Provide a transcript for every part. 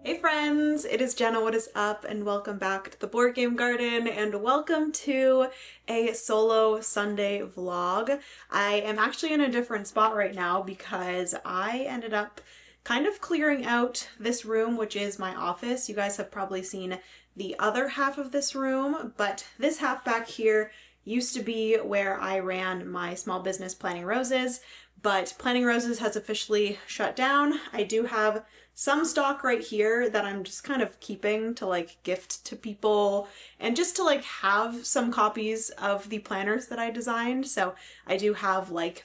Hey friends, it is Jenna, what is up, and welcome back to the Board Game Garden, and welcome to a solo Sunday vlog. I am actually in a different spot right now because I ended up kind of clearing out this room, which is my office. You guys have probably seen the other half of this room, but this half back here used to be where I ran my small business Planting Roses, but Planting Roses has officially shut down. I do have some stock right here that I'm just kind of keeping to like gift to people and just to like have some copies of the planners that I designed. So I do have like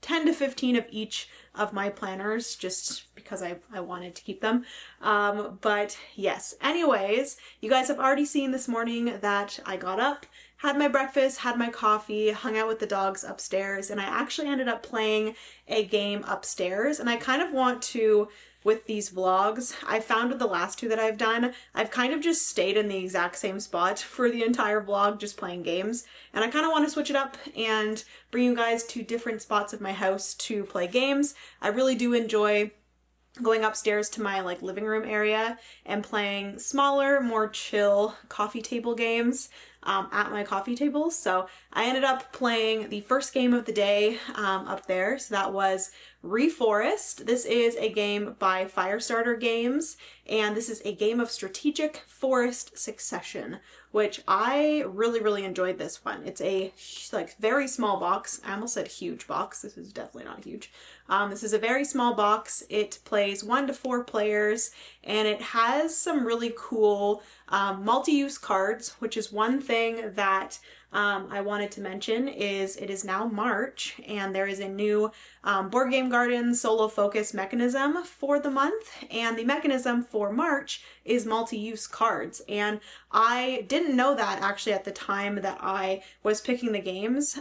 10 to 15 of each of my planners just because I wanted to keep them. But yes, anyways, you guys have already seen this morning that I got up, had my breakfast, had my coffee, hung out with the dogs upstairs, and I actually ended up playing a game upstairs. And I kind of want to, with these vlogs, I found with the last two that I've done, I've kind of just stayed in the exact same spot for the entire vlog, just playing games. And I kind of want to switch it up and bring you guys to different spots of my house to play games. I really do enjoy going upstairs to my like living room area and playing smaller, more chill coffee table games at my coffee table. So I ended up playing the first game of the day up there. So that was Reforest. This is a game by Firestarter Games, and this is a game of strategic forest succession, which I really enjoyed this one. It's a like very small box. I almost said huge box. This is definitely not huge. This is a very small box. It plays 1 to 4 players, and it has some really cool multi-use cards, which is one thing that I wanted to mention is it is now March and there is a new Board Game Garden solo focus mechanism for the month, and the mechanism for March is multi-use cards. And I didn't know that actually at the time that I was picking the games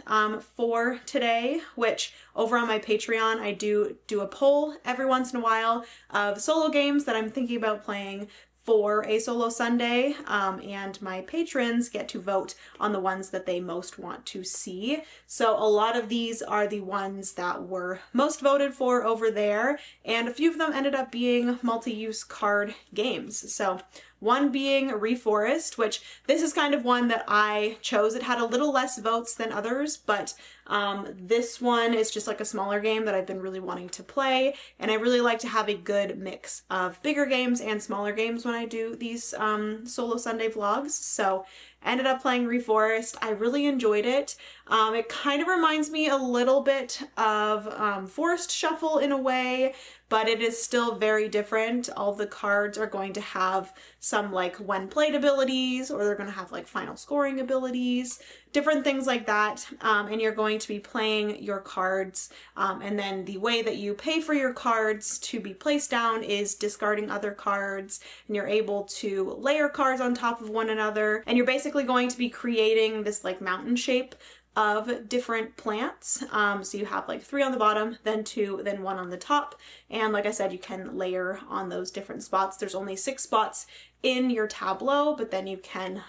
for today, which over on my Patreon I do a poll every once in a while of solo games that I'm thinking about playing for a solo Sunday, and my patrons get to vote on the ones that they most want to see. So a lot of these are the ones that were most voted for over there, and a few of them ended up being multi-use card games. So one being Reforest, which this is kind of one that I chose. It had a little less votes than others, but this one is just like a smaller game that I've been really wanting to play, and I really like to have a good mix of bigger games and smaller games when I do these solo Sunday vlogs. So I ended up playing Reforest. I really enjoyed it. It kind of reminds me a little bit of Forest Shuffle in a way, but it is still very different. All the cards are going to have some like when played abilities, or they're going to have like final scoring abilities, different things like that. And you're going to be playing your cards, and then the way that you pay for your cards to be placed down is discarding other cards, and you're able to layer cards on top of one another, and you're basically going to be creating this like mountain shape of different plants. So you have like 3 on the bottom, then 2, then 1 on the top. And like I said, you can layer on those different spots. There's only 6 spots in your tableau, but then you can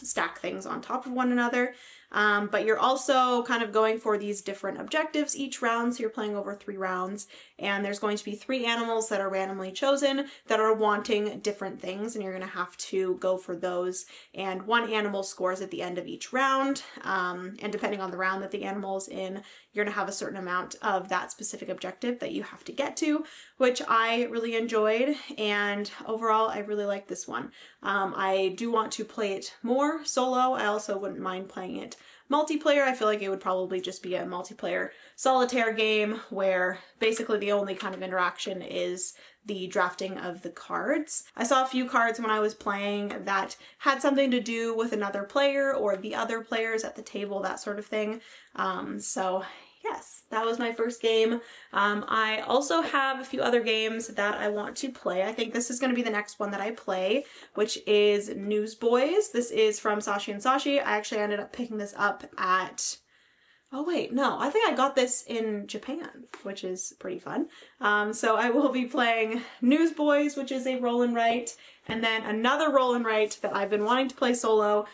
stack things on top of one another. But you're also kind of going for these different objectives each round. So you're playing over 3 rounds, and there's going to be 3 animals that are randomly chosen that are wanting different things, and you're going to have to go for those. And 1 animal scores at the end of each round. And depending on the round that the animal is in, you're going to have a certain amount of that specific objective that you have to get to, which I really enjoyed. And overall, I really like this one. I do want to play it more solo. I also wouldn't mind playing it multiplayer. I feel like it would probably just be a multiplayer solitaire game where basically the only kind of interaction is the drafting of the cards. I saw a few cards when I was playing that had something to do with another player or the other players at the table, that sort of thing. So yes, that was my first game. I also have a few other games that I want to play. I think this is going to be the next one that I play, which is Newsboys. This is from Sashi and Sashi. I actually ended up picking this up at... Oh wait, no, I think I got this in Japan, which is pretty fun. So I will be playing Newsboys, which is a roll and write, and then another roll and write that I've been wanting to play solo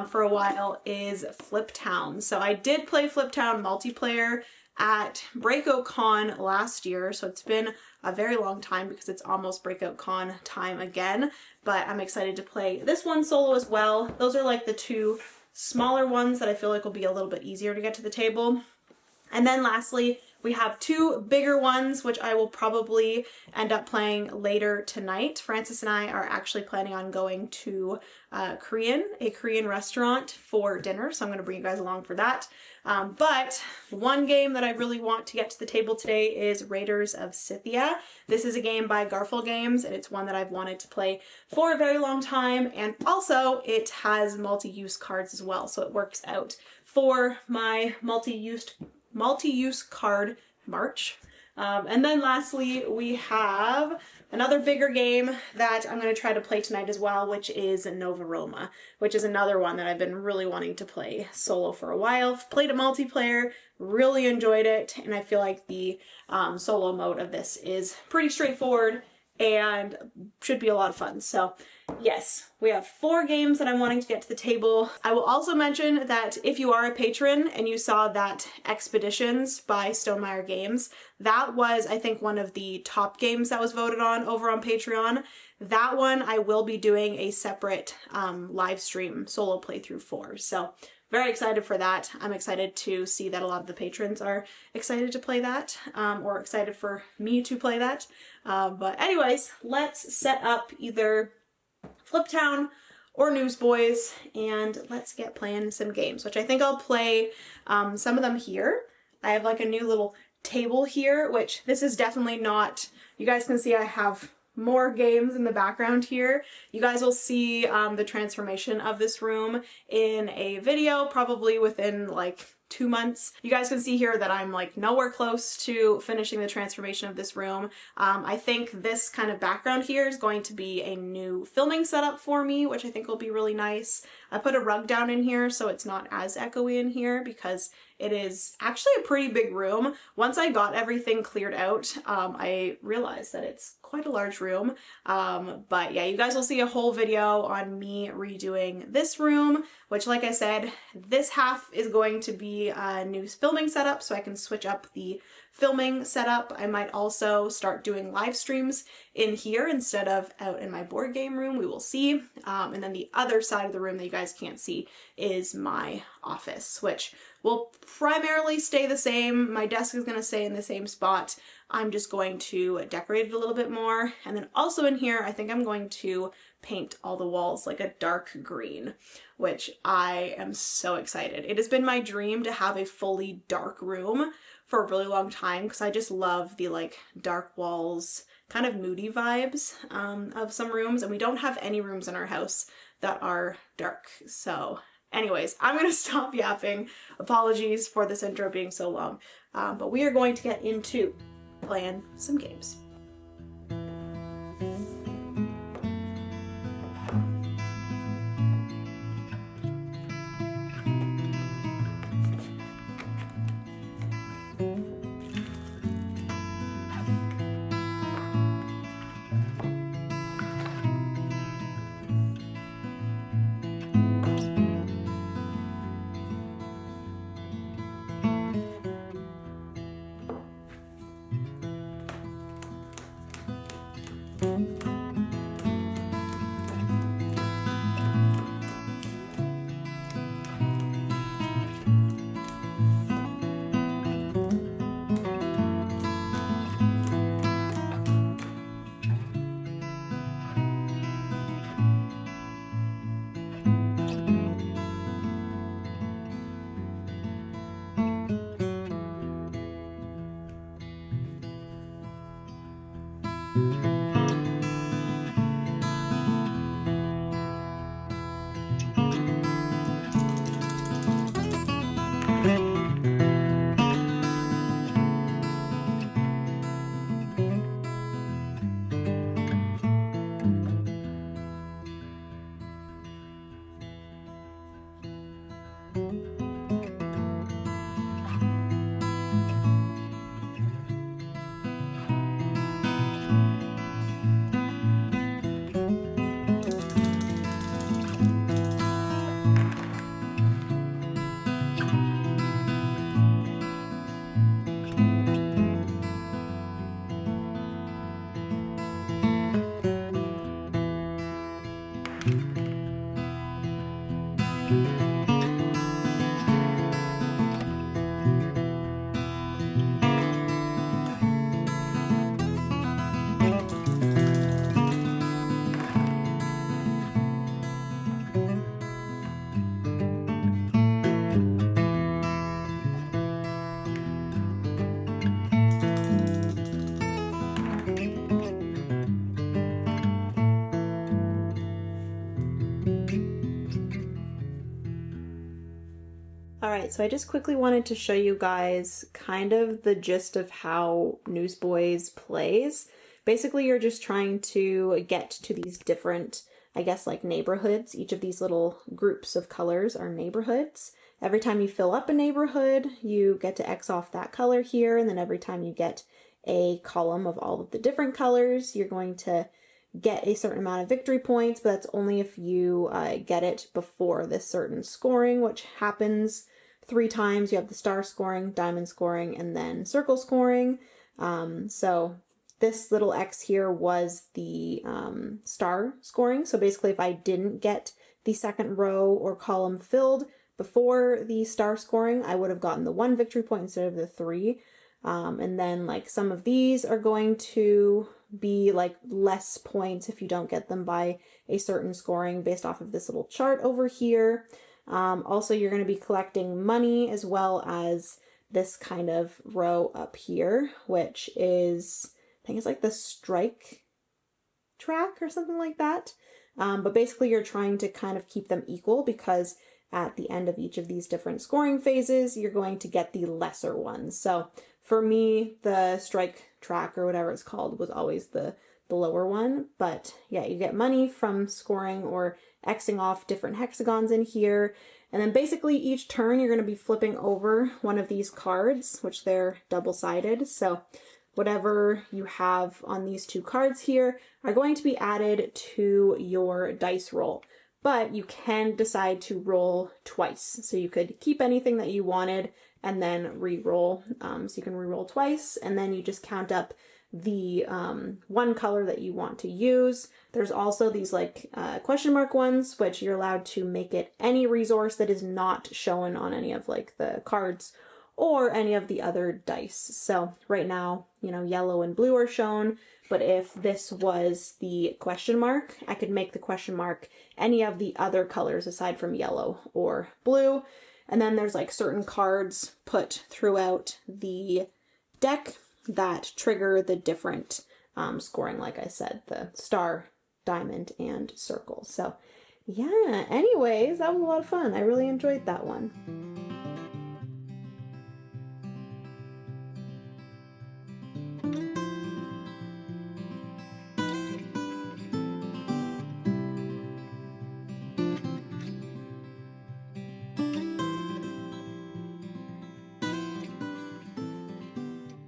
for a while is Fliptown. So I did play Fliptown multiplayer at Breakout Con last year, so it's been a very long time because it's almost Breakout Con time again, but I'm excited to play this one solo as well. Those are like the two smaller ones that I feel like will be a little bit easier to get to the table. And then lastly, we have two bigger ones, which I will probably end up playing later tonight. Francis and I are actually planning on going to a Korean restaurant for dinner, so I'm going to bring you guys along for that. But one game that I really want to get to the table today is Raiders of Scythia. This is a game by Garfield Games, and it's one that I've wanted to play for a very long time, and also it has multi-use cards as well, so it works out for my multi-use card march. And then lastly, we have another bigger game that I'm going to try to play tonight as well, which is Nova Roma, which is another one that I've been really wanting to play solo for a while. Played it multiplayer, really enjoyed it, and I feel like the solo mode of this is pretty straightforward and should be a lot of fun. So yes, we have 4 games that I'm wanting to get to the table. I will also mention that if you are a patron and you saw that Expeditions by Stonemaier Games, that was, I think, one of the top games that was voted on over on Patreon. That one I will be doing a separate live stream solo playthrough for. So very excited for that. I'm excited to see that a lot of the patrons are excited to play that, or excited for me to play that. But anyways, let's set up either Fliptown or Newsboys, and let's get playing some games, which I think I'll play some of them here. I have like a new little table here, which this is definitely not, you guys can see I have more games in the background here. You guys will see the transformation of this room in a video, probably within like 2 months. You guys can see here that I'm like nowhere close to finishing the transformation of this room. I think this kind of background here is going to be a new filming setup for me, which I think will be really nice. I put a rug down in here so it's not as echoey in here because it is actually a pretty big room. Once I got everything cleared out, I realized that it's quite a large room. But yeah, you guys will see a whole video on me redoing this room, which like I said, this half is going to be a new filming setup so I can switch up the filming setup. I might also start doing live streams in here instead of out in my board game room. We will see. And then the other side of the room that you guys can't see is my office, which will primarily stay the same. My desk is going to stay in the same spot. I'm just going to decorate it a little bit more. And then also in here, I think I'm going to paint all the walls like a dark green, which I am so excited. It has been my dream to have a fully dark room for a really long time because I just love the like dark walls, kind of moody vibes of some rooms, and we don't have any rooms in our house that are dark. So anyways, I'm going to stop yapping. Apologies for this intro being so long, but we are going to get into playing some games. right, so I just quickly wanted to show you guys kind of the gist of how Newsboys plays. Basically, you're just trying to get to these different, I guess, like neighborhoods. Each of these little groups of colors are neighborhoods. Every time you fill up a neighborhood, you get to X off that color here, and then every time you get a column of all of the different colors, you're going to get a certain amount of victory points, but that's only if you get it before this certain scoring, which happens 3 times. You have the star scoring, diamond scoring, and then circle scoring. So this little X here was the star scoring. So basically if I didn't get the second row or column filled before the star scoring, I would have gotten the 1 victory point instead of the 3. And then like some of these are going to be like less points if you don't get them by a certain scoring based off of this little chart over here. Also, you're going to be collecting money as well as this kind of row up here, which is, I think it's like the strike track or something like that. But basically you're trying to kind of keep them equal because at the end of each of these different scoring phases, you're going to get the lesser ones. So for me, the strike track or whatever it's called was always the lower one. But yeah, you get money from scoring or Xing off different hexagons in here. And then basically each turn you're going to be flipping over one of these cards, which they're double-sided. So whatever you have on these 2 cards here are going to be added to your dice roll. But you can decide to roll twice. So you could keep anything that you wanted and then re-roll. So you can re-roll twice, and then you just count up the 1 color that you want to use. There's also these like question mark ones, which you're allowed to make it any resource that is not shown on any of like the cards or any of the other dice. So right now, you know, yellow and blue are shown, but if this was the question mark, I could make the question mark any of the other colors aside from yellow or blue. And then there's like certain cards put throughout the deck that trigger the different scoring, like I said, the star, diamond, and circle. So yeah, anyways, that was a lot of fun. I really enjoyed that one.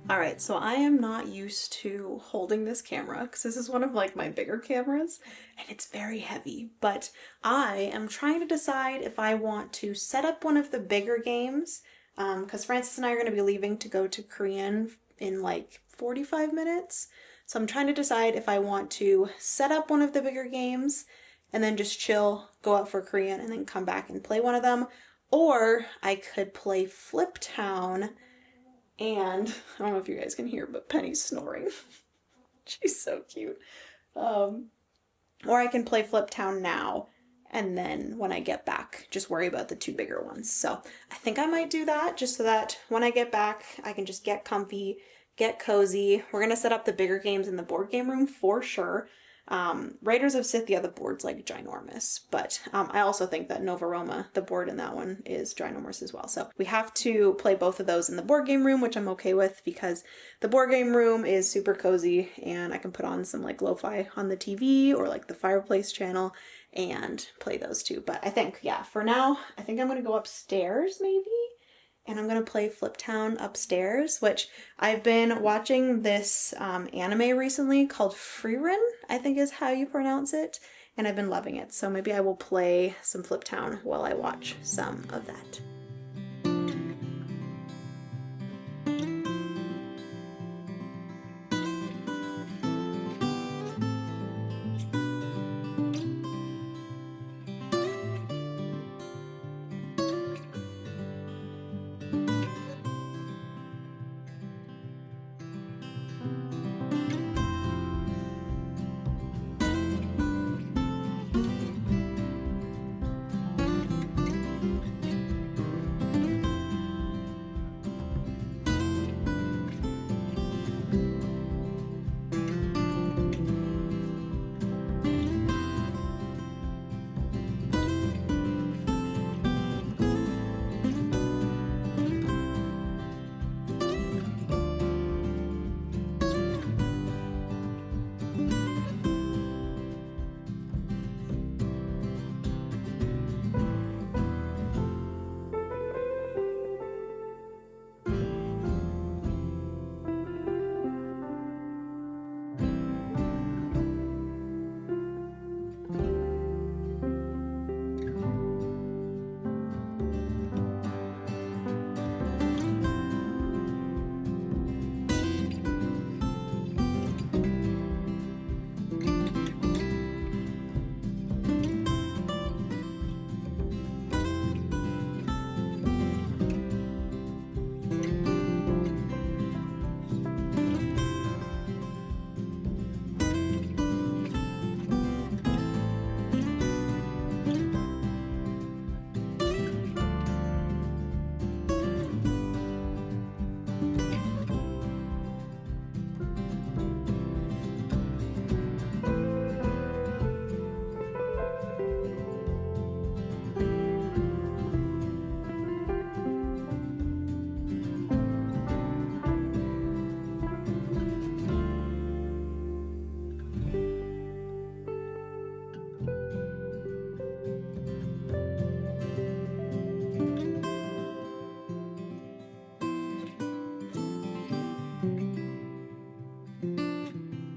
All right, so I am not used to holding this camera because this is one of like my bigger cameras and it's very heavy, but I am trying to decide if I want to set up one of the bigger games because Francis and I are going to be leaving to go to Korean in like 45 minutes. So I'm trying to decide if I want to set up one of the bigger games and then just chill, go out for Korean, and then come back and play one of them. Or I could play Fliptown. And I don't know if you guys can hear, but Penny's snoring. She's so cute. Or I can play Fliptown now, and then when I get back, just worry about the 2 bigger ones. So I think I might do that just so that when I get back, I can just get comfy, get cozy. We're going to set up the bigger games in the board game room for sure. Raiders of Scythia, the board's like ginormous, but I also think that Nova Roma, the board in that one, is ginormous as well. So we have to play both of those in the board game room, which I'm okay with because the board game room is super cozy and I can put on some like lo-fi on the TV or like the fireplace channel and play those too. But I think, yeah, for now, I think I'm going to go upstairs maybe. And I'm going to play Fliptown upstairs, which I've been watching this anime recently called Frieren, I think is how you pronounce it, and I've been loving it. So maybe I will play some Fliptown while I watch some of that.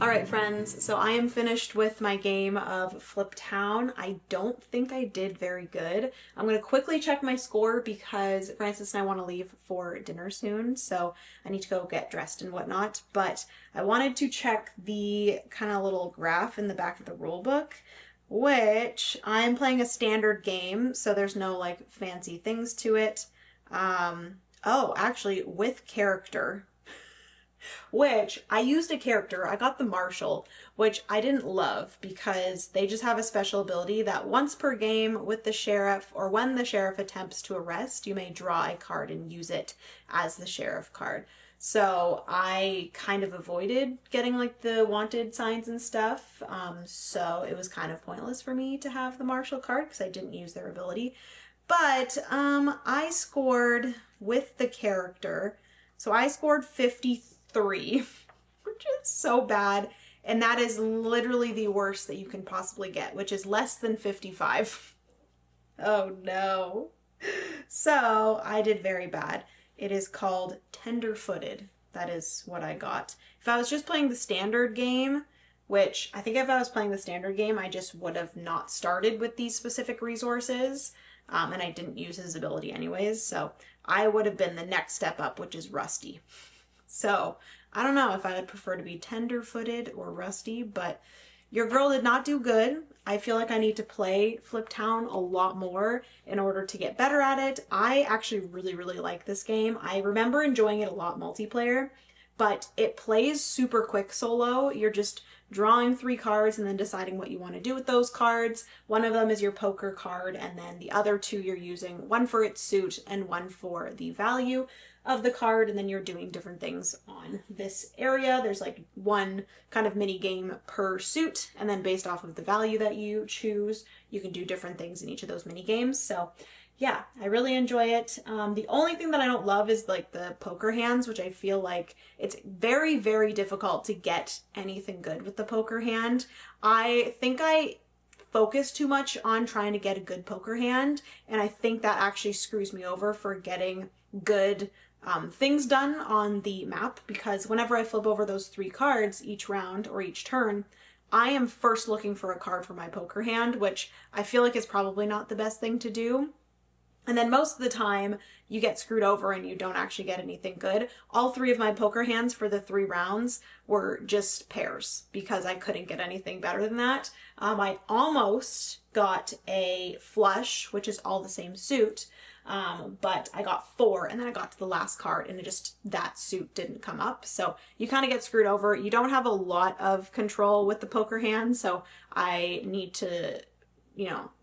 Alright friends, so I am finished with my game of Fliptown. I don't think I did very good. I'm going to quickly check my score because Francis and I want to leave for dinner soon, so I need to go get dressed and whatnot. But I wanted to check the kind of little graph in the back of the rule book, which I'm playing a standard game, so there's no like fancy things to it. Oh, actually with character. Which I used a character, I got the Marshal, which I didn't love because they just have a special ability that once per game with the sheriff, or when the sheriff attempts to arrest, you may draw a card and use it as the sheriff card. So I kind of avoided getting like the wanted signs and stuff, so it was kind of pointless for me to have the Marshal card because I didn't use their ability. But I scored with the character, so I scored 53, which is so bad. And that is literally the worst that you can possibly get, which is less than 55. Oh no. So I did very bad. It is called Tender-Footed. That is what I got. If I was just playing the standard game, which I think if I was playing the standard game, I just would have not started with these specific resources. And I didn't use his ability anyways. So I would have been the next step up, which is Rusty. So, I don't know if I would prefer to be tender-footed or rusty, but your girl did not do good. I feel like I need to play Fliptown a lot more in order to get better at it. I actually really, really like this game. I remember enjoying it a lot multiplayer, but it plays super quick solo. You're just drawing 3 cards and then deciding what you want to do with those cards. One of them is your poker card, and then the other 2 you're using, one for its suit and one for the value of the card, and then you're doing different things on this area. There's like one kind of mini game per suit, and then based off of the value that you choose, you can do different things in each of those mini games. So yeah, I really enjoy it. The only thing that I don't love is like the poker hands, which I feel like it's very, very difficult to get anything good with the poker hand. I think I focus too much on trying to get a good poker hand, and I think that actually screws me over for getting good things done on the map, because whenever I flip over those 3 cards each round or each turn, I am first looking for a card for my poker hand, which I feel like is probably not the best thing to do. And then most of the time you get screwed over and you don't actually get anything good. All 3 of my poker hands for the 3 rounds were just pairs because I couldn't get anything better than that. I almost got a flush, which is all the same suit, but I got 4, and then I got to the last card and that suit didn't come up. So you kind of get screwed over. You don't have a lot of control with the poker hand, so I need to,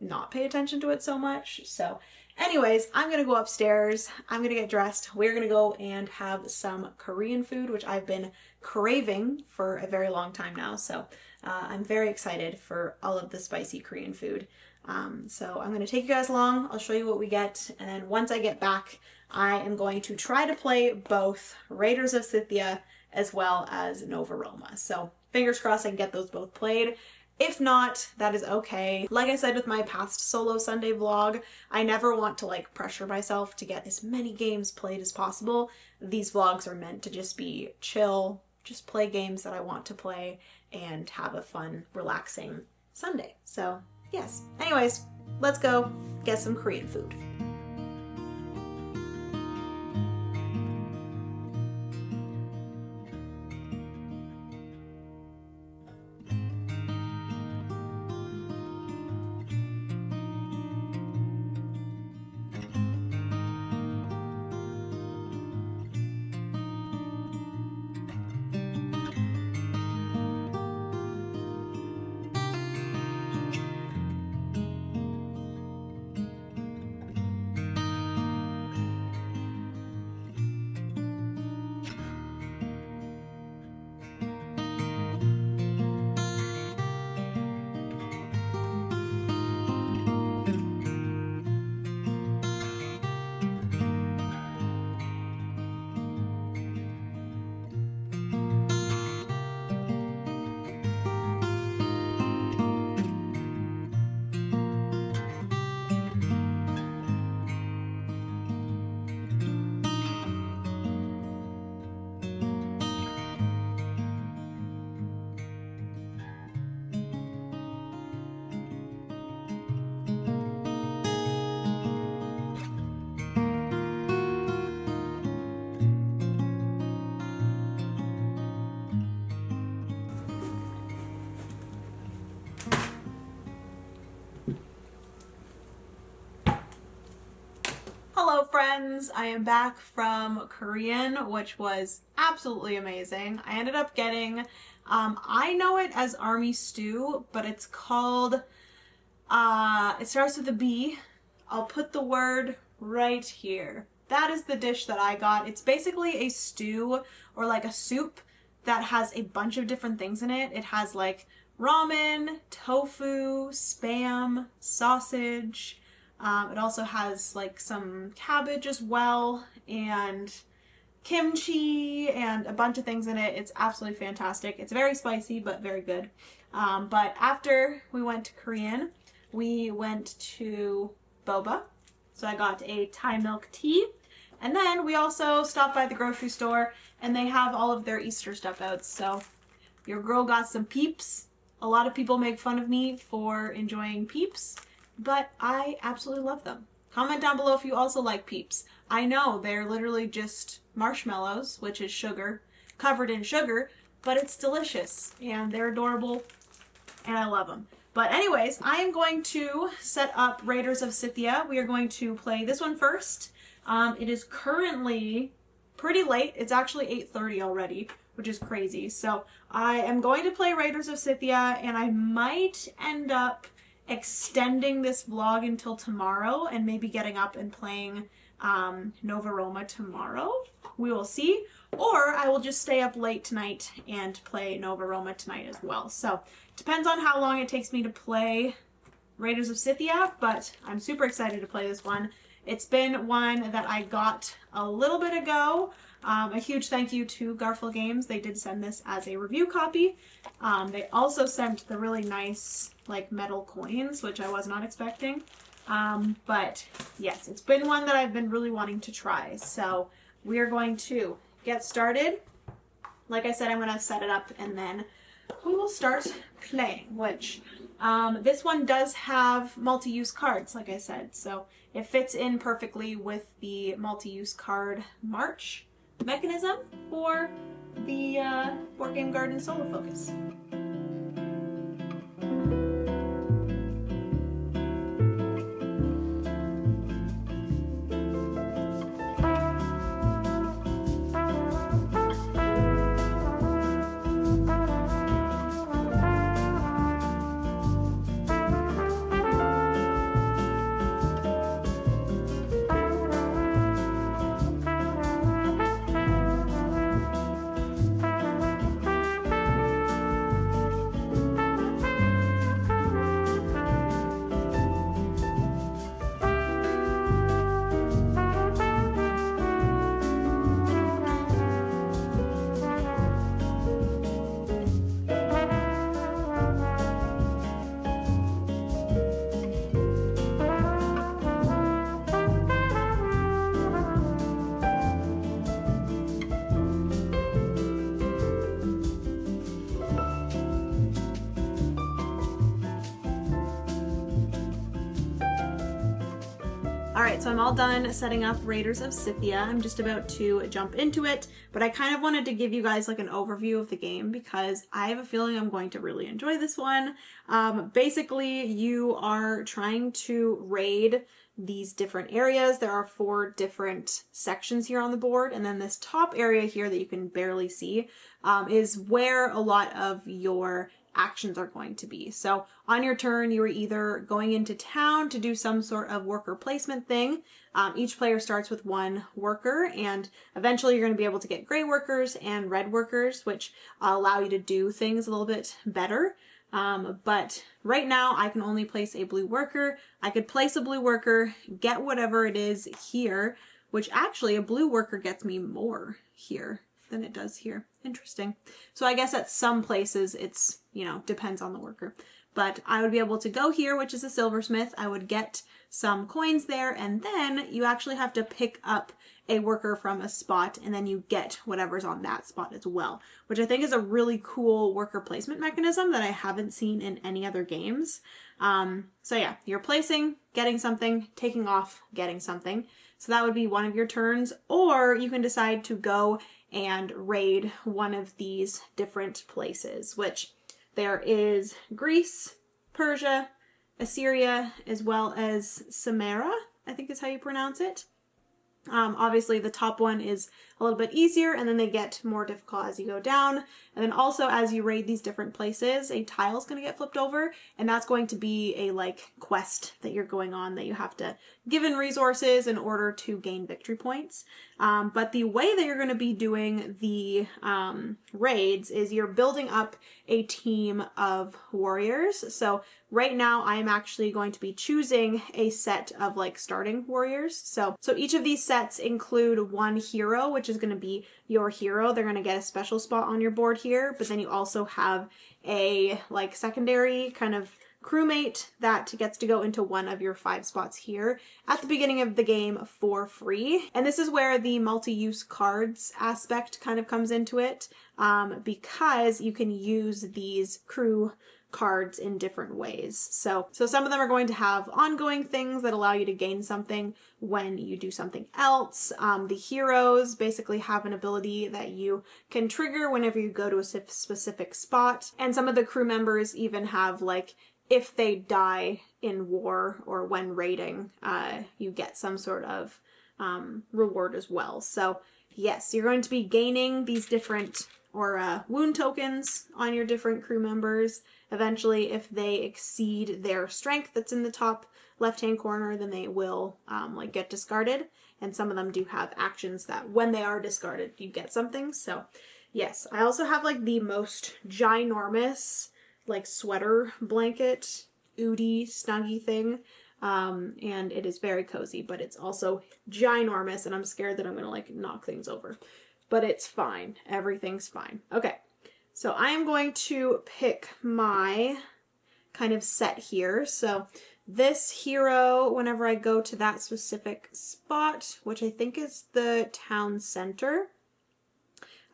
not pay attention to it so much. So anyways, I'm going to go upstairs. I'm going to get dressed. We're going to go and have some Korean food, which I've been craving for a very long time now. So I'm very excited for all of the spicy Korean food. So I'm going to take you guys along. I'll show you what we get. And then once I get back, I am going to try to play both Raiders of Scythia as well as Nova Roma. So fingers crossed I can get those both played. If not, that is okay. Like I said with my past solo Sunday vlog, I never want to like pressure myself to get as many games played as possible. These vlogs are meant to just be chill, just play games that I want to play and have a fun, relaxing Sunday. So yes. Anyways, let's go get some Korean food. friends, I am back from Korean, which was absolutely amazing. I ended up getting, I know it as army stew, but it's called, it starts with a B. I'll put the word right here. That is the dish that I got. It's basically a stew or like a soup that has a bunch of different things in it. It has like ramen, tofu, spam, sausage. It also has like some cabbage as well, and kimchi, and a bunch of things in it. It's absolutely fantastic. It's very spicy, but very good. But after we went to Korean, we went to boba. So I got a Thai milk tea. And then we also stopped by the grocery store, and they have all of their Easter stuff out. So your girl got some Peeps. A lot of people make fun of me for enjoying Peeps, but I absolutely love them. Comment down below if you also like Peeps. I know they're literally just marshmallows, which is sugar, covered in sugar, but it's delicious, and they're adorable, and I love them. But anyways, I am going to set up Raiders of Scythia. We are going to play this one first. It is currently pretty late. It's actually 8:30 already, which is crazy. So I am going to play Raiders of Scythia, and I might end up extending this vlog until tomorrow and maybe getting up and playing Nova Roma tomorrow. We will see. Or I will just stay up late tonight and play Nova Roma tonight as well. So depends on how long it takes me to play Raiders of Scythia, but I'm super excited to play this one. It's been one that I got a little bit ago. A huge thank you to Garfield Games. They did send this as a review copy. They also sent the really nice like metal coins, which I was not expecting. But yes, it's been one that I've been really wanting to try. So we are going to get started. Like I said, I'm going to set it up and then we will start playing, which this one does have multi-use cards, like I said. So it fits in perfectly with the multi-use card march mechanism for the Board Game Garden Solo Focus. Alright, so I'm all done setting up Raiders of Scythia. I'm just about to jump into it, but I kind of wanted to give you guys like an overview of the game because I have a feeling I'm going to really enjoy this one. Basically, you are trying to raid these different areas. There are 4 different sections here on the board, and then this top area here that you can barely see is where a lot of your actions are going to be. So on your turn, you are either going into town to do some sort of worker placement thing. Each player starts with 1 worker, and eventually you're going to be able to get gray workers and red workers, which allow you to do things a little bit better. But right now I can only place a blue worker. I could place a blue worker, get whatever it is here, which actually a blue worker gets me more here than it does here. Interesting. So I guess at some places it's, you know, depends on the worker. But I would be able to go here, which is a silversmith. I would get some coins there, and then you actually have to pick up a worker from a spot, and then you get whatever's on that spot as well, which I think is a really cool worker placement mechanism that I haven't seen in any other games. So yeah, you're placing, getting something, taking off, getting something. So that would be one of your turns, or you can decide to go and raid one of these different places, which there is Greece, Persia, Assyria, as well as Samara, I think is how you pronounce it. Obviously the top one is a little bit easier, and then they get more difficult as you go down. And then also as you raid these different places, a tile is going to get flipped over, and that's going to be a like quest that you're going on that you have to give in resources in order to gain victory points. But the way that you're going to be doing the raids is you're building up a team of warriors. So right now I am actually going to be choosing a set of like starting warriors. So each of these sets include one hero, which is going to be your hero. They're going to get a special spot on your board here, but then you also have a like secondary kind of crewmate that gets to go into one of your 5 spots here at the beginning of the game for free. And this is where the multi-use cards aspect kind of comes into it, because you can use these crew cards in different ways. So some of them are going to have ongoing things that allow you to gain something when you do something else. The heroes basically have an ability that you can trigger whenever you go to a specific spot. And some of the crew members even have like, if they die in war or when raiding, you get some sort of reward as well. So yes, you're going to be gaining these different wound tokens on your different crew members. Eventually, if they exceed their strength that's in the top left-hand corner, then they will like get discarded. And some of them do have actions that when they are discarded, you get something. So yes, I also have like the most ginormous like sweater blanket, oodie, snuggy thing. And it is very cozy, but it's also ginormous, and I'm scared that I'm gonna like knock things over. But it's fine. Everything's fine. Okay, so I am going to pick my kind of set here. So this hero, whenever I go to that specific spot, which I think is the town center,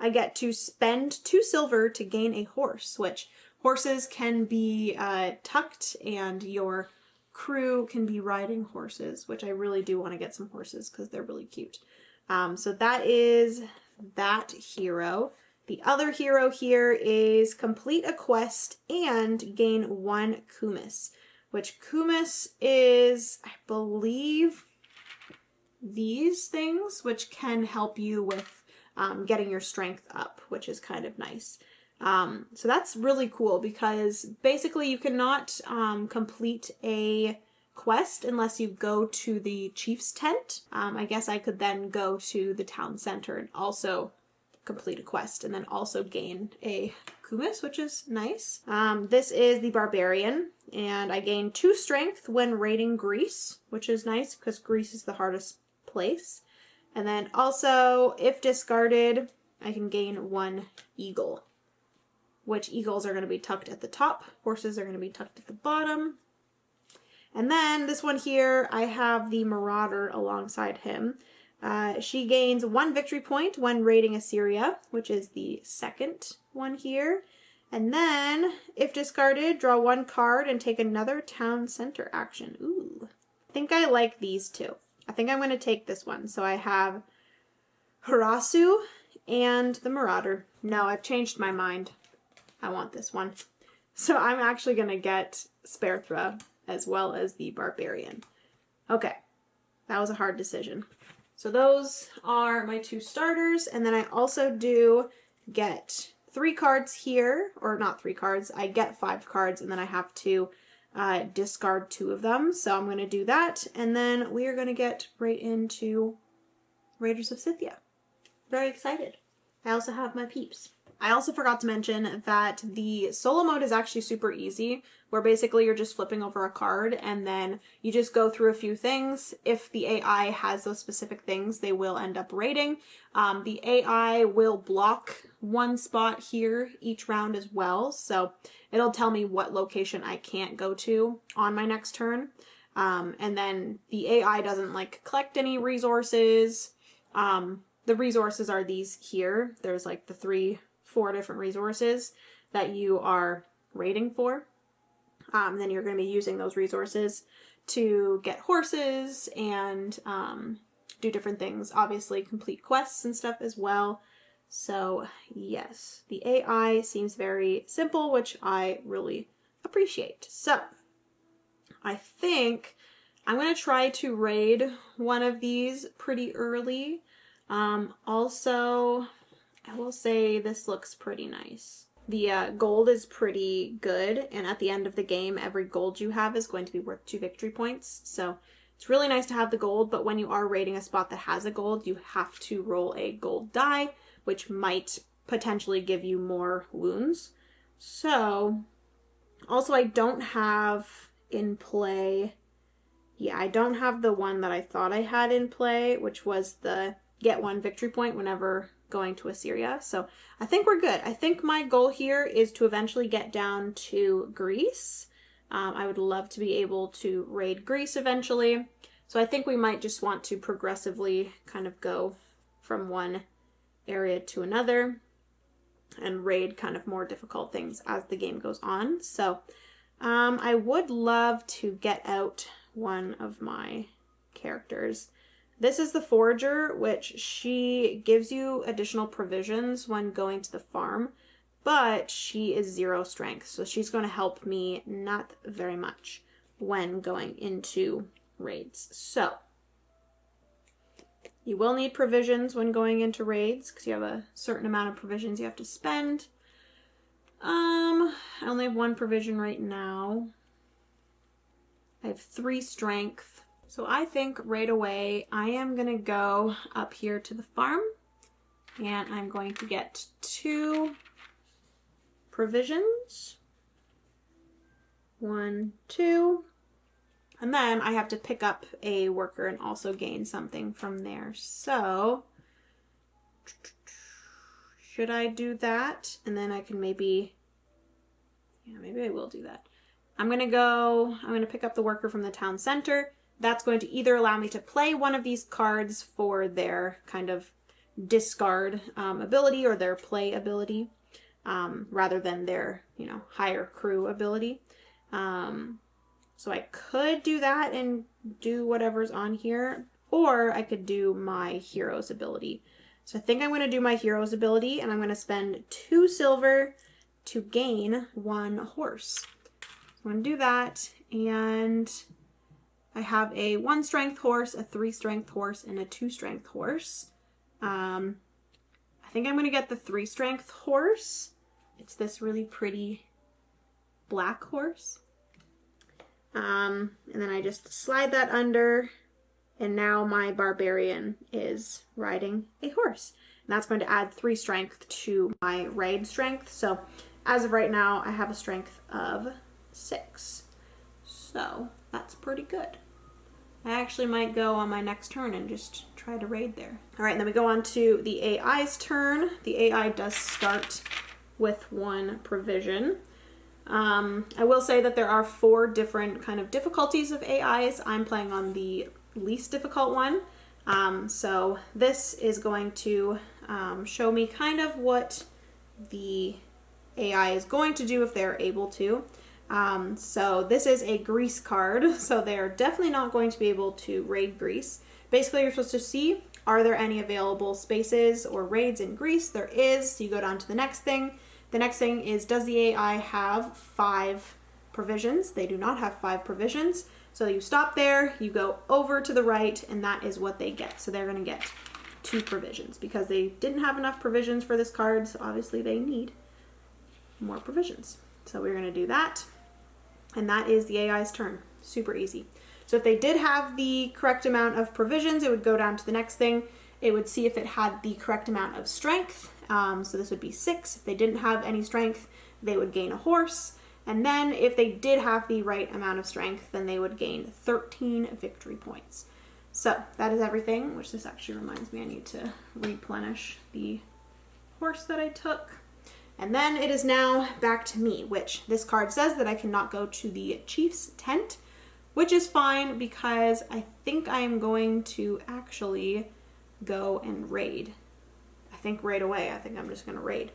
I get to spend 2 silver to gain a horse, which horses can be tucked, and your crew can be riding horses, which I really do want to get some horses because they're really cute. So that is that hero. The other hero here is complete a quest and gain 1 kumis, which kumis is, I believe, these things, which can help you with getting your strength up, which is kind of nice. So that's really cool because basically you cannot complete a quest unless you go to the chief's tent. I guess I could then go to the town center and also complete a quest and then also gain a kumis, which is nice. This is the barbarian, and I gain 2 strength when raiding Greece, which is nice because Greece is the hardest place. And then also, if discarded, I can gain 1 eagle, which eagles are going to be tucked at the top. Horses are going to be tucked at the bottom. And then this one here, I have the Marauder alongside him. She gains 1 victory point when raiding Assyria, which is the second one here. And then, if discarded, draw 1 card and take another town center action. Ooh. I think I like these 2. I think I'm going to take this one. So I have Harasu and the Marauder. No, I've changed my mind. I want this one. So I'm actually going to get Sperthra as well as the Barbarian. Okay, that was a hard decision. So those are my 2 starters, and then I also do get 3 cards here, or not 3 cards, I get 5 cards, and then I have to discard 2 of them. So I'm going to do that, and then we are going to get right into Raiders of Scythia. Very excited. I also have my peeps. I also forgot to mention that the solo mode is actually super easy, where basically you're just flipping over a card and then you just go through a few things. If the AI has those specific things, they will end up rating. The AI will block 1 spot here each round as well, so it'll tell me what location I can't go to on my next turn. And then the AI doesn't like collect any resources. The resources are these here. There's like the 4 different resources that you are rating for. Then you're going to be using those resources to get horses and do different things. Obviously complete quests and stuff as well. So yes, the AI seems very simple, which I really appreciate. So I think I'm going to try to raid one of these pretty early. Also, I will say this looks pretty nice. The gold is pretty good, and at the end of the game, every gold you have is going to be worth 2 victory points. So it's really nice to have the gold, but when you are raiding a spot that has a gold, you have to roll a gold die, which might potentially give you more wounds. So, also I don't have in play, yeah, I don't have the one that I thought I had in play, which was the get 1 victory point whenever going to Assyria. So I think we're good. I think my goal here is to eventually get down to Greece. I would love to be able to raid Greece eventually. So I think we might just want to progressively kind of go from one area to another and raid kind of more difficult things as the game goes on. So I would love to get out one of my characters. This is the Forager, which she gives you additional provisions when going to the farm, but she is 0 strength, so she's going to help me not very much when going into raids. So, you will need provisions when going into raids, because you have a certain amount of provisions you have to spend. I only have 1 provision right now. I have 3 strength. So I think right away I am going to go up here to the farm and I'm going to get 2 provisions. 1, 2. And then I have to pick up a worker and also gain something from there. So should I do that? And then I can maybe I will do that. I'm going to pick up the worker from the town center. That's going to either allow me to play one of these cards for their kind of discard ability or their play ability, rather than their, higher crew ability. So I could do that and do whatever's on here, or I could do my hero's ability. So I think I'm going to do my hero's ability, and I'm going to spend 2 silver to gain 1 horse. So I'm going to do that, and I have a 1 strength horse, a 3 strength horse, and a 2 strength horse. I think I'm going to get the 3 strength horse. It's this really pretty black horse. And then I just slide that under, and now my barbarian is riding a horse. And that's going to add 3 strength to my raid strength. So as of right now, I have a strength of 6. So that's pretty good. I actually might go on my next turn and just try to raid there. All right, and then we go on to the AI's turn. The AI does start with 1 provision. I will say that there are 4 different kind of difficulties of AIs. I'm playing on the least difficult one. So this is going to show me kind of what the AI is going to do if they're able to. So this is a Greece card, so they're definitely not going to be able to raid Greece. Basically, you're supposed to see, are there any available spaces or raids in Greece? There is, so you go down to the next thing. The next thing is, does the AI have 5 provisions? They do not have 5 provisions. So you stop there, you go over to the right, and that is what they get. So they're going to get 2 provisions because they didn't have enough provisions for this card, so obviously they need more provisions. So we're going to do that. And that is the AI's turn. Super easy. So if they did have the correct amount of provisions, it would go down to the next thing. It would see if it had the correct amount of strength. So this would be 6. If they didn't have any strength, they would gain a horse. And then if they did have the right amount of strength, then they would gain 13 victory points. So that is everything, which this actually reminds me I need to replenish the horse that I took. And then it is now back to me, which this card says that I cannot go to the chief's tent, which is fine because I think I am going to actually go and raid. I think right away, I think I'm just going to raid.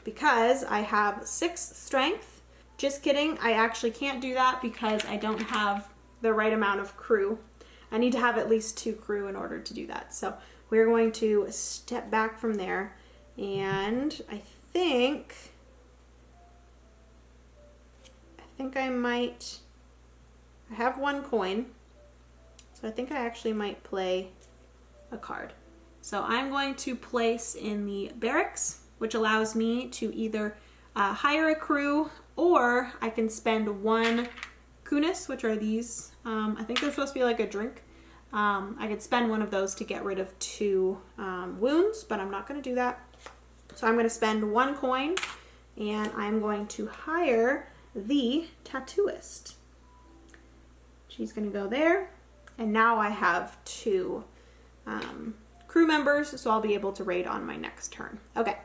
Because I have 6 strength. Just kidding, I actually can't do that because I don't have the right amount of crew. I need to have at least 2 crew in order to do that. So we're going to step back from there, and I think I might I have one coin, so I think I actually might play a card. So I'm going to place in the barracks, which allows me to either hire a crew, or I can spend one kunis, which are these. I think they're supposed to be like a drink. I could spend one of those to get rid of 2 wounds, but I'm not going to do that. So I'm going to spend 1 coin, and I'm going to hire the tattooist. She's going to go there, and now I have 2 crew members, so I'll be able to raid on my next turn. Okay,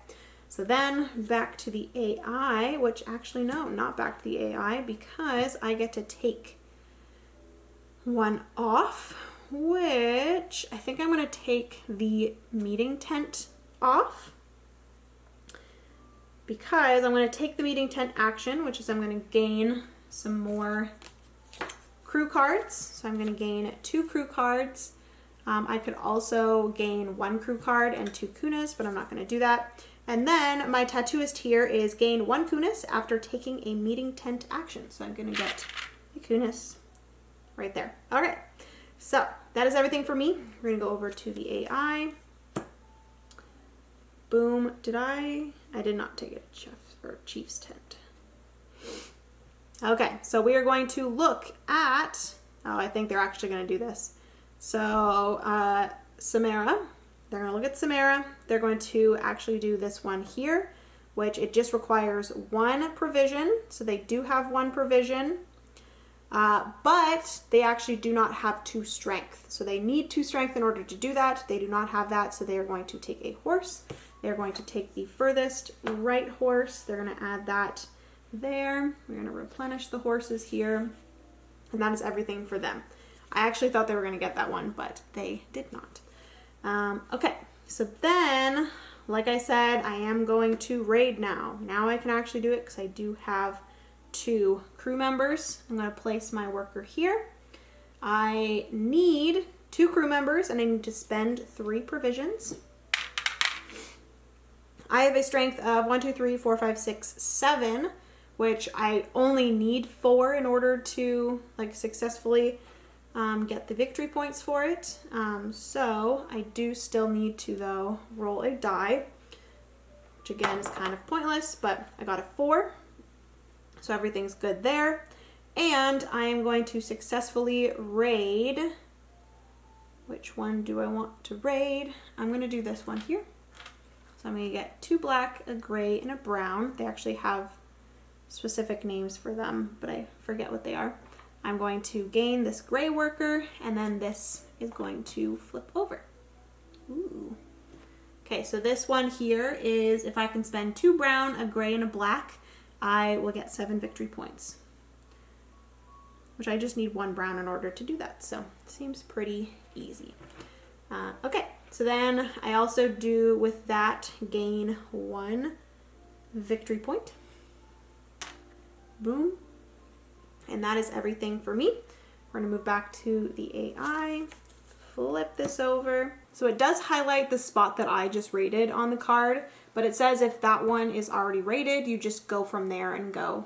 so then back to the AI, which actually, no, not back to the AI, because I get to take one off, which I think I'm going to take the meeting tent off, because I'm going to take the meeting tent action, which is I'm going to gain some more crew cards. So I'm going to gain 2 crew cards. I could also gain 1 crew card and 2 kunas, but I'm not going to do that. And then my tattooist here is gain 1 kunas after taking a meeting tent action. So I'm going to get a kunas right there. All right, so that is everything for me. We're going to go over to the AI. Boom. I did not take a chief's tent. Okay, so we are going to look at, I think they're actually going to do this. So Samara, they're going to look at Samara. They're going to actually do this one here, which it just requires 1 provision. So they do have 1 provision, but they actually do not have 2 strength. So they need 2 strength in order to do that. They do not have that, so they are going to take a horse. They're going to take the furthest right horse. They're going to add that there. We're going to replenish the horses here, and that is everything for them. I actually thought they were going to get that one, but they did not. Okay, so then, like I said, I am going to raid now. Now I can actually do it because I do have 2 crew members. I'm going to place my worker here. I need 2 crew members, and I need to spend 3 provisions. I have a strength of 1, 2, 3, 4, 5, 6, 7, which I only need 4 in order to successfully get the victory points for it. So I do still need to, though, roll a die, which again is kind of pointless, but I got a 4. So everything's good there. And I am going to successfully raid. Which one do I want to raid? I'm going to do this one here. So I'm going to get 2 black, a gray, and a brown. They actually have specific names for them, but I forget what they are. I'm going to gain this gray worker, and then this is going to flip over. Ooh. Okay, so this one here is if I can spend 2 brown, a gray, and a black, I will get 7 victory points. Which I just need 1 brown in order to do that, so it seems pretty easy. Okay, so then I also do with that gain 1 victory point. Boom. And that is everything for me. We're going to move back to the AI, flip this over. So it does highlight the spot that I just rated on the card, but it says if that one is already rated, you just go from there and go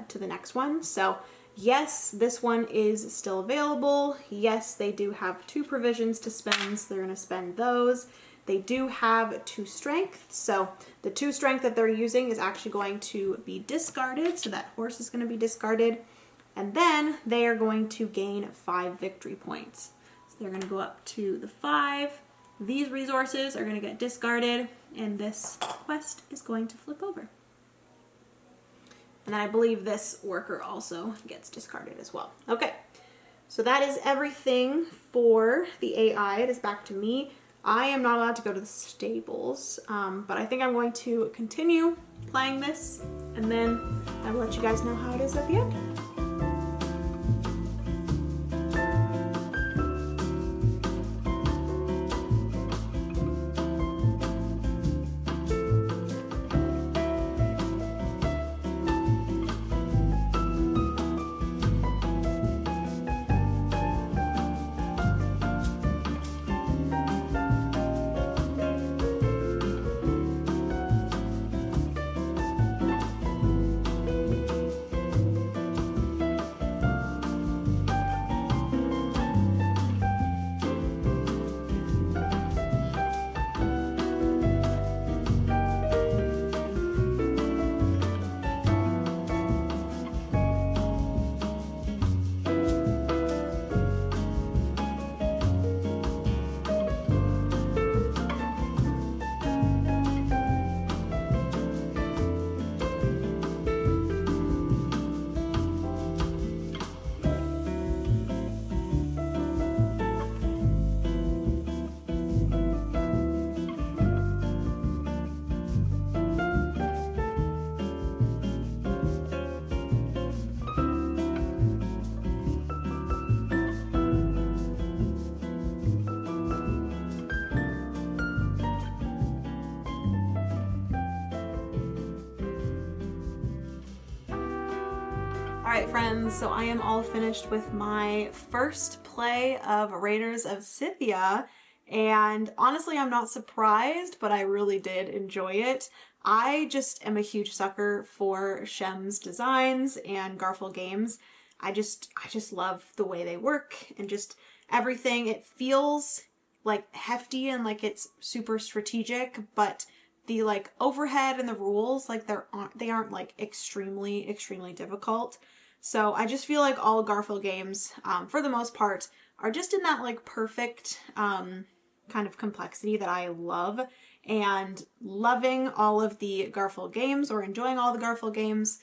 to the next one. So yes, this one is still available. Yes, they do have 2 provisions to spend, so they're going to spend those. They do have 2 strength, so the 2 strength that they're using is actually going to be discarded, so that horse is going to be discarded. And then they are going to gain 5 victory points. So they're going to go up to the 5. These resources are going to get discarded, and this quest is going to flip over. And then I believe this worker also gets discarded as well. Okay, so that is everything for the AI. It is back to me. I am not allowed to go to the stables, but I think I'm going to continue playing this, and then I will let you guys know how it is at the end. Alright friends, so I am all finished with my first play of Raiders of Scythia, and honestly I'm not surprised, but I really did enjoy it. I just am a huge sucker for Shem's designs and Garfield games. I just love the way they work and just everything. It feels like hefty and like it's super strategic, but the like overhead and the rules, like they aren't like extremely difficult. So I just feel like all Garfield games, for the most part, are just in that like perfect kind of complexity that I love. And loving all of the Garfield games or enjoying all the Garfield games,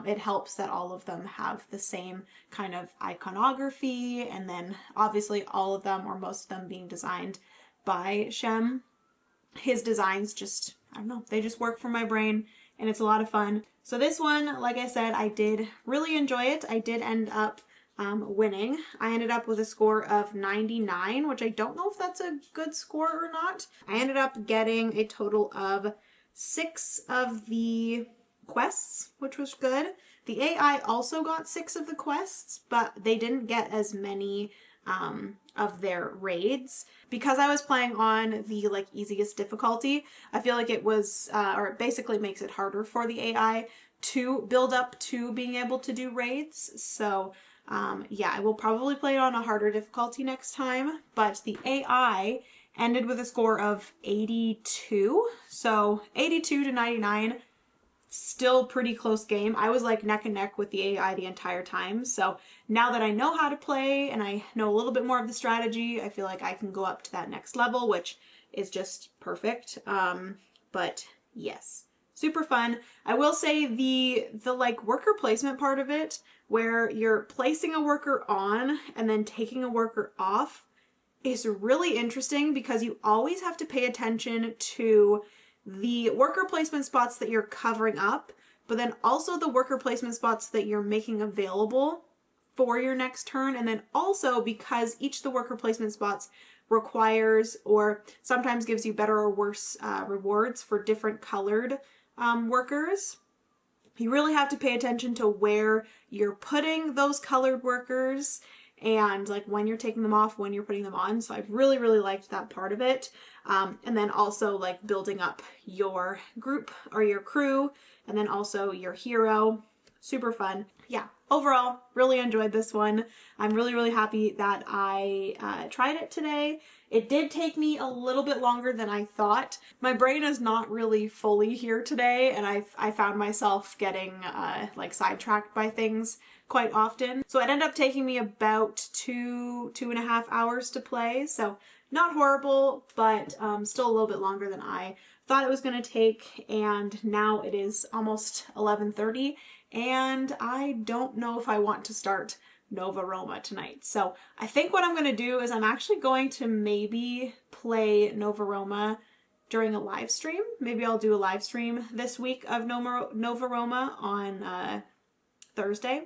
it helps that all of them have the same kind of iconography, and then obviously all of them or most of them being designed by Shem. His designs just, I don't know, they just work for my brain and it's a lot of fun. So this one, like I said, I did really enjoy it. I did end up winning. I ended up with a score of 99, which I don't know if that's a good score or not. I ended up getting a total of 6 of the quests, which was good. The AI also got 6 of the quests, but they didn't get as many of their raids. Because I was playing on the like easiest difficulty, I feel like it was, or it basically makes it harder for the AI to build up to being able to do raids. So yeah, I will probably play it on a harder difficulty next time, but the AI ended with a score of 82. So 82 to 99, still pretty close game. I was like neck and neck with the AI the entire time. So now that I know how to play and I know a little bit more of the strategy, I feel like I can go up to that next level, which is just perfect. But yes, super fun. I will say the like worker placement part of it, where you're placing a worker on and then taking a worker off, is really interesting because you always have to pay attention to the worker placement spots that you're covering up, but then also the worker placement spots that you're making available for your next turn. And then also because each of the worker placement spots requires or sometimes gives you better or worse rewards for different colored workers, you really have to pay attention to where you're putting those colored workers and like when you're taking them off, when you're putting them on. So I've really liked that part of it. And then also like building up your group or your crew, and then also your hero. Super fun. Yeah, overall, really enjoyed this one. I'm really happy that I tried it today. It did take me a little bit longer than I thought. My brain is not really fully here today, and I found myself getting like sidetracked by things quite often. So it ended up taking me about 2.5 hours to play. So not horrible, but still a little bit longer than I thought it was going to take. And now it is almost 11:30, and I don't know if I want to start Nova Roma tonight. So I think what I'm going to do is I'm actually going to maybe play Nova Roma during a live stream. Maybe I'll do a live stream this week of Nova Roma on Thursday.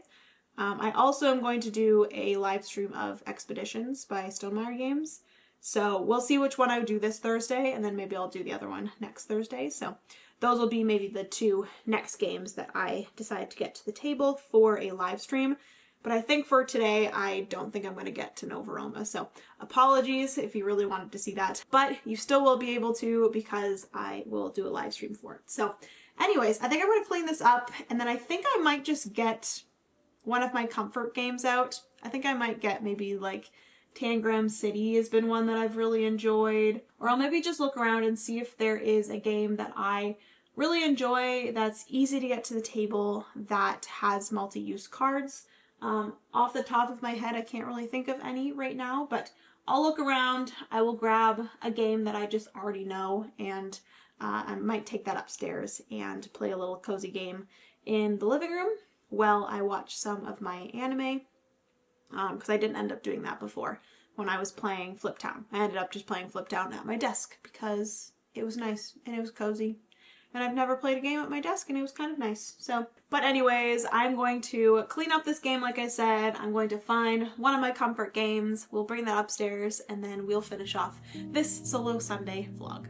I also am going to do a live stream of Expeditions by Stonemaier Games. So we'll see which one I do this Thursday, and then maybe I'll do the other one next Thursday. So those will be maybe the 2 next games that I decide to get to the table for a live stream. But I think for today, I don't think I'm going to get to Nova Roma. So apologies if you really wanted to see that, but you still will be able to because I will do a live stream for it. So anyways, I think I'm going to clean this up, and then I think I might just get one of my comfort games out. I think I might get maybe like Tangram City has been one that I've really enjoyed. Or I'll maybe just look around and see if there is a game that I really enjoy that's easy to get to the table that has multi-use cards. Off the top of my head, I can't really think of any right now, but I'll look around. I will grab a game that I just already know, and I might take that upstairs and play a little cozy game in the living room while I watch some of my anime. Because I didn't end up doing that before when I was playing Fliptown. I ended up just playing Fliptown at my desk because it was nice and it was cozy. And I've never played a game at my desk and it was kind of nice. So, but anyways, I'm going to clean up this game like I said. I'm going to find one of my comfort games. We'll bring that upstairs and then we'll finish off this solo Sunday vlog.